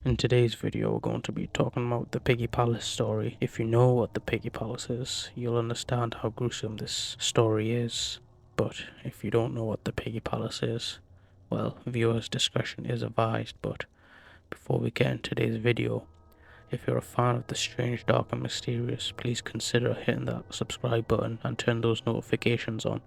In today's video, we're going to be talking about the Piggy Palace story. If you know what the Piggy Palace is, you'll understand how gruesome this story is. But if you don't know what the Piggy Palace is, well, viewers' discretion is advised. But before we get into today's video, if you're a fan of the strange, dark and mysterious, please consider hitting that subscribe button and turn those notifications on.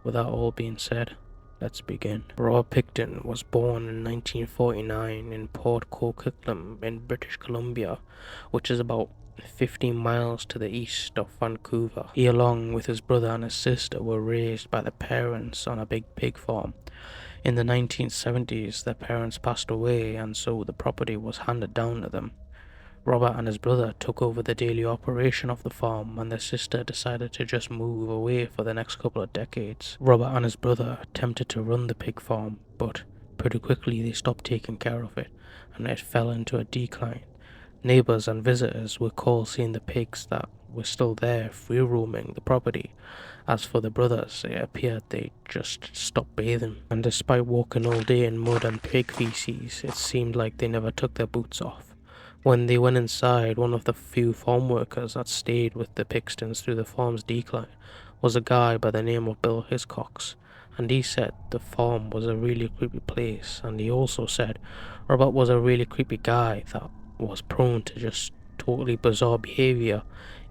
With that all being said, let's begin. Robert Picton was born in 1949 in Port Coquitlam in British Columbia, which is about 15 miles to the east of Vancouver. He, along with his brother and his sister, were raised by their parents on a big pig farm. In the 1970s, their parents passed away, and so the property was handed down to them. Robert and his brother took over the daily operation of the farm, and their sister decided to just move away for the next couple of decades. Robert and his brother attempted to run the pig farm, but pretty quickly they stopped taking care of it, and it fell into a decline. Neighbors and visitors were called seeing the pigs that were still there free roaming the property. As for the brothers, it appeared they just stopped bathing, and despite walking all day in mud and pig feces, it seemed like they never took their boots off. When they went inside, one of the few farm workers that stayed with the Pictons through the farm's decline was a guy by the name of Bill Hiscox, and he said the farm was a really creepy place, and he also said Robert was a really creepy guy that was prone to just totally bizarre behavior,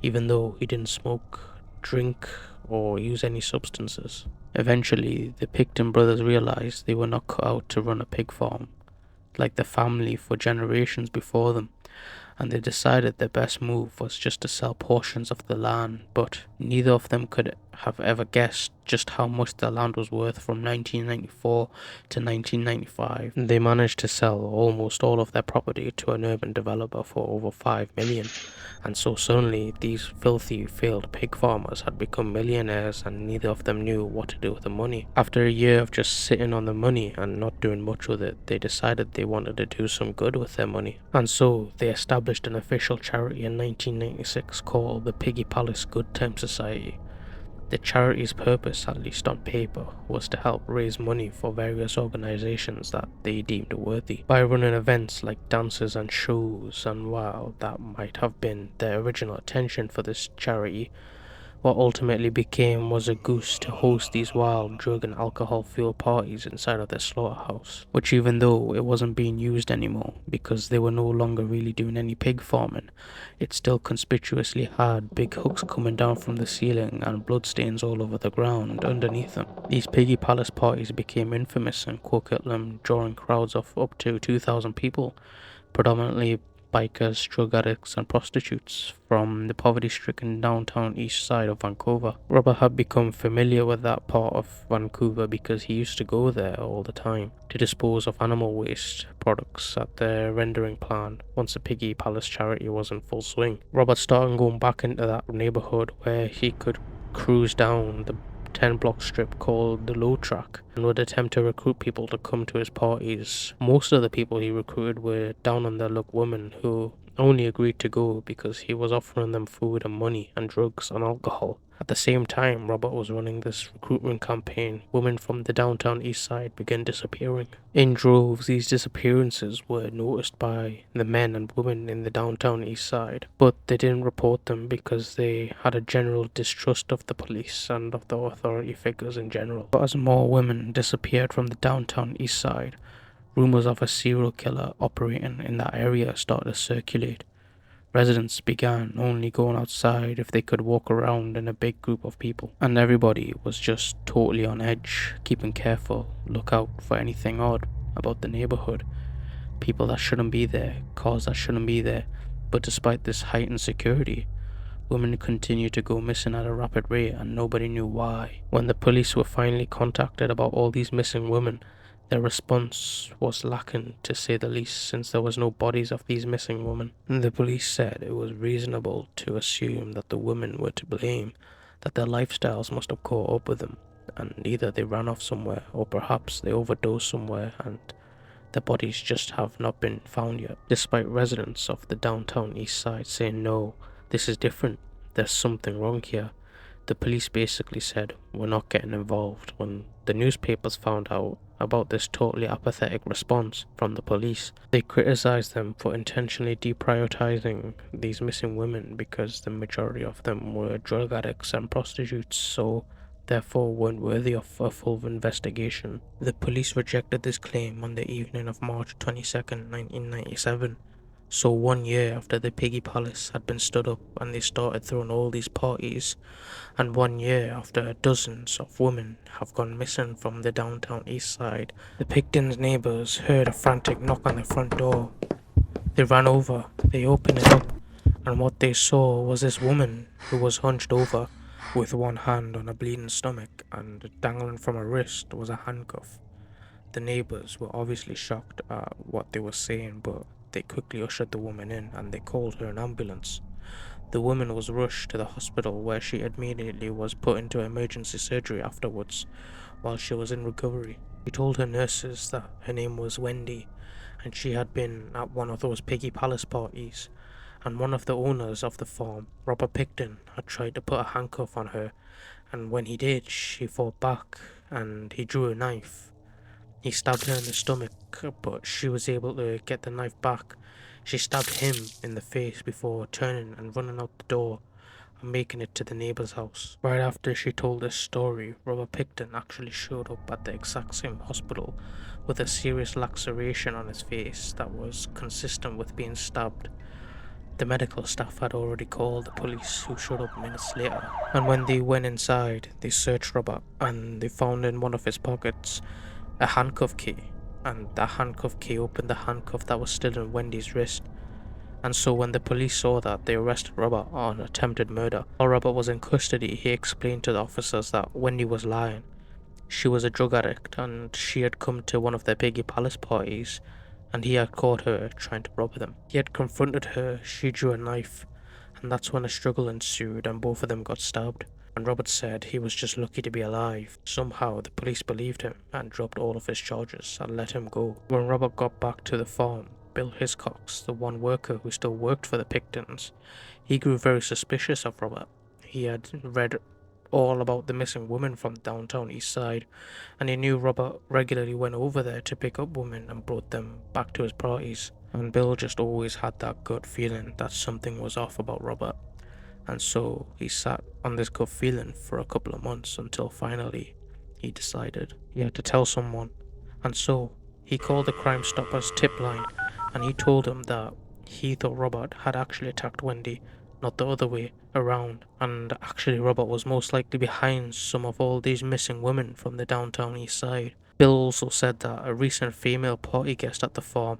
even though he didn't smoke, drink, or use any substances. Eventually, the Picton brothers realized they were not cut out to run a pig farm like the family for generations before them, and they decided their best move was just to sell portions of the land, but neither of them could have ever guessed just how much the land was worth from 1994 to 1995. They managed to sell almost all of their property to an urban developer for over 5 million, and so suddenly these filthy failed pig farmers had become millionaires, and neither of them knew what to do with the money. After a year of just sitting on the money and not doing much with it, they decided they wanted to do some good with their money, and so they established an official charity in 1996 called the Piggy Palace Good Time Society. The charity's purpose, at least on paper, was to help raise money for various organizations that they deemed worthy by running events like dances and shows, and while that might have been their original intention for this charity, what ultimately became was a goose to host these wild drug and alcohol-fueled parties inside of their slaughterhouse, which, even though it wasn't being used anymore because they were no longer really doing any pig farming, it still conspicuously had big hooks coming down from the ceiling and bloodstains all over the ground underneath them. These Piggy Palace parties became infamous in Coquitlam, drawing crowds of up to 2,000 people, predominantly bikers, drug addicts and prostitutes from the poverty-stricken downtown east side of Vancouver. Robert had become familiar with that part of Vancouver because he used to go there all the time to dispose of animal waste products at the rendering plant once the Piggy Palace charity was in full swing. Robert started going back into that neighborhood where he could cruise down the 10-block strip called the Low Track and would attempt to recruit people to come to his parties. Most of the people he recruited were down on their luck women who only agreed to go because he was offering them food and money and drugs and alcohol. At the same time Robert was running this recruitment campaign, women from the downtown east side began disappearing. In droves, these disappearances were noticed by the men and women in the downtown east side, but they didn't report them because they had a general distrust of the police and of the authority figures in general. But as more women disappeared from the downtown east side, rumors of a serial killer operating in that area started to circulate. Residents began only going outside if they could walk around in a big group of people, and everybody was just totally on edge, keeping careful, look out for anything odd about the neighborhood, people that shouldn't be there, cars that shouldn't be there. But despite this heightened security, women continued to go missing at a rapid rate and nobody knew why. When the police were finally contacted about all these missing women, their response was lacking, to say the least, since there was no bodies of these missing women. The police said it was reasonable to assume that the women were to blame, that their lifestyles must have caught up with them, and either they ran off somewhere or perhaps they overdosed somewhere and their bodies just have not been found yet. Despite residents of the downtown east side saying no, this is different, there's something wrong here, the police basically said we're not getting involved. When the newspapers found out about this totally apathetic response from the police. They criticized them for intentionally deprioritizing these missing women because the majority of them were drug addicts and prostitutes, so therefore weren't worthy of a full investigation. The police rejected this claim on the evening of March 22nd, 1997. So 1 year after the Piggy Palace had been stood up and they started throwing all these parties, and 1 year after dozens of women have gone missing from the downtown east side, the Pictons' neighbors heard a frantic knock on their front door. They ran over, they opened it up, and what they saw was this woman who was hunched over with one hand on a bleeding stomach, and dangling from her wrist was a handcuff. The neighbors were obviously shocked at what they were saying, but they quickly ushered the woman in and they called her an ambulance. The woman was rushed to the hospital where she immediately was put into emergency surgery afterwards while she was in recovery. She told her nurses that her name was Wendy and she had been at one of those Piggy Palace parties, and one of the owners of the farm, Robert Picton, had tried to put a handcuff on her, and when he did, she fought back and he drew a knife. He stabbed her in the stomach, but she was able to get the knife back. She stabbed him in the face before turning and running out the door and making it to the neighbor's house. Right after she told this story, Robert Picton actually showed up at the exact same hospital with a serious laceration on his face that was consistent with being stabbed. The medical staff had already called the police, who showed up minutes later, and when they went inside, they searched Robert and they found in one of his pockets a handcuff key, and that handcuff key opened the handcuff that was still in Wendy's wrist. And so when the police saw that, they arrested Robert on attempted murder. While Robert was in custody, he explained to the officers that Wendy was lying. She was a drug addict and she had come to one of their Piggy Palace parties and he had caught her trying to rob them. He had confronted her, she drew a knife, and that's when a struggle ensued and both of them got stabbed. And Robert said he was just lucky to be alive. Somehow the police believed him and dropped all of his charges and let him go. When Robert got back to the farm, Bill Hiscox, the one worker who still worked for the Pictons, he grew very suspicious of Robert. He had read all about the missing women from downtown east side, and he knew Robert regularly went over there to pick up women and brought them back to his parties. And Bill just always had that gut feeling that something was off about Robert. And so he sat on this gut feeling for a couple of months until finally he decided he had to tell someone. And so he called the Crime Stoppers tip line and he told them that he thought Robert had actually attacked Wendy, not the other way around, and actually Robert was most likely behind some of all these missing women from the downtown east side. Bill also said that a recent female party guest at the farm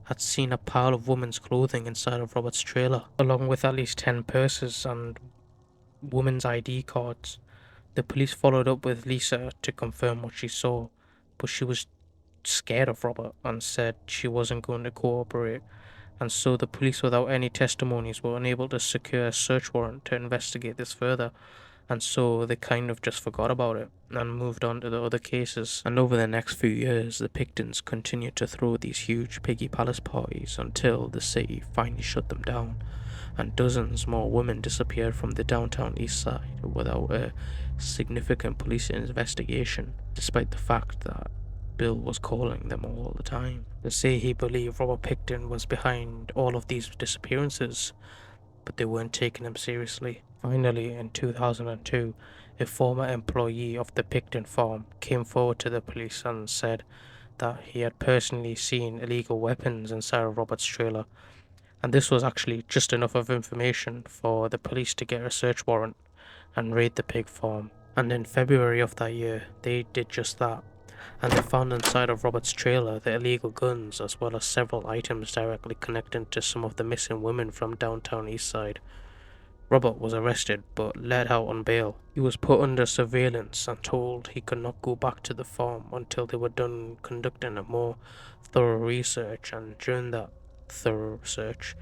had seen a pile of women's clothing inside of Robert's trailer, along with at least 10 purses and women's ID cards. The police followed up with Lisa to confirm what she saw, but she was scared of Robert and said she wasn't going to cooperate, and so the police, without any testimonies, were unable to secure a search warrant to investigate this further, and so they kind of just forgot about it and moved on to the other cases. And over the next few years, the Pictons continued to throw these huge Piggy Palace parties until the city finally shut them down, and dozens more women disappeared from the downtown east side without a significant police investigation, despite the fact that Bill was calling them all the time to say he believed Robert Picton was behind all of these disappearances, but they weren't taking him seriously. Finally, in 2002, a former employee of the Picton farm came forward to the police and said that he had personally seen illegal weapons inside of Robert's trailer, and this was actually just enough of information for the police to get a search warrant and raid the pig farm. And in February of that year, they did just that, and they found inside of Robert's trailer the illegal guns as well as several items directly connecting to some of the missing women from downtown east side. Robert was arrested but let out on bail. He was put under surveillance and told he could not go back to the farm until they were done conducting a more thorough research, and during that thorough search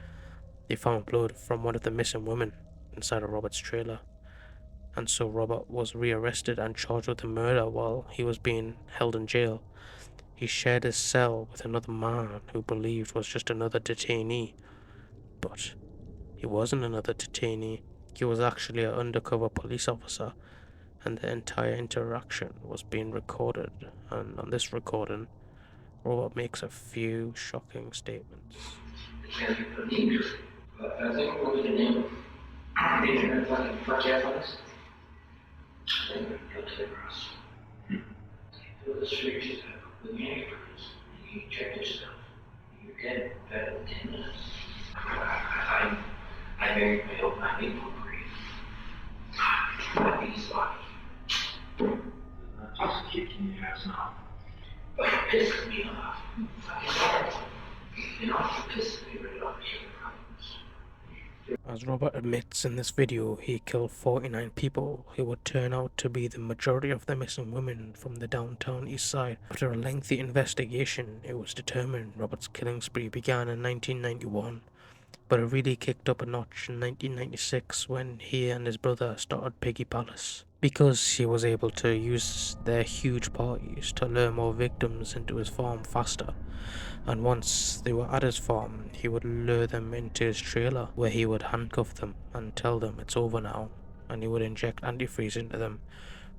they found blood from one of the missing women inside of Robert's trailer. And so Robert was rearrested and charged with the murder while he was being held in jail. He shared his cell with another man who believed was just another detainee, but he wasn't another detainee. He was actually an undercover police officer, and the entire interaction was being recorded, and on this recording, Robert makes a few shocking statements. As Robert admits in this video, he killed 49 people who would turn out to be the majority of the missing women from the downtown east side. After a lengthy investigation, it was determined Robert's killing spree began in 1991, but it really kicked up a notch in 1996 when he and his brother started Piggy Palace. Because he was able to use their huge parties to lure more victims into his farm faster, and once they were at his farm, he would lure them into his trailer, where he would handcuff them and tell them it's over now, and he would inject antifreeze into them,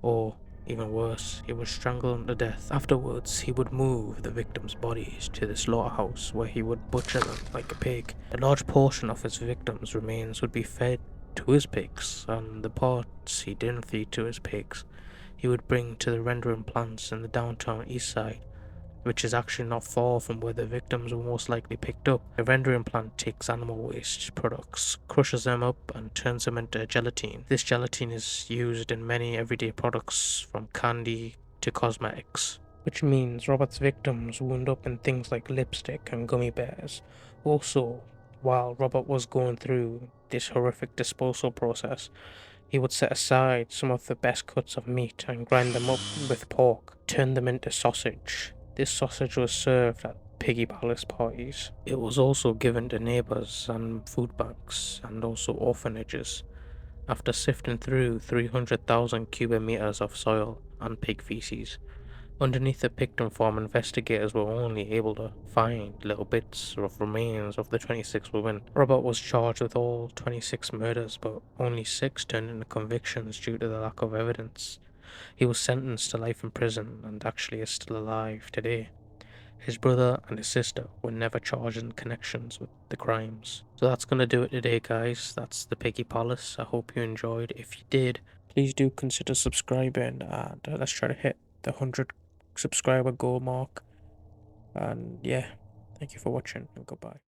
or even worse, he would strangle them to death. Afterwards, he would move the victims' bodies to the slaughterhouse, where he would butcher them like a pig. A large portion of his victims' remains would be fed to his pigs, and the parts he didn't feed to his pigs, he would bring to the rendering plants in the downtown east side, which is actually not far from where the victims were most likely picked up. A rendering plant takes animal waste products, crushes them up, and turns them into gelatine. This gelatine is used in many everyday products, from candy to cosmetics, which means Robert's victims wound up in things like lipstick and gummy bears. Also, while Robert was going through this horrific disposal process, he would set aside some of the best cuts of meat and grind them up with pork, turn them into sausage. This sausage was served at Piggy Palace parties. It was also given to neighbours and food banks, and also orphanages. After sifting through 300,000 cubic meters of soil and pig feces, underneath the Picton farm, investigators were only able to find little bits of remains of the 26 women. Robert was charged with all 26 murders, but only 6 turned into convictions due to the lack of evidence. He was sentenced to life in prison and actually is still alive today. His brother and his sister were never charged in connections with the crimes. So that's gonna do it today, guys. That's the Piggy Palace. I hope you enjoyed. If you did, please do consider subscribing, and let's try to hit the 100 subscriber goal mark. And yeah, thank you for watching, and goodbye.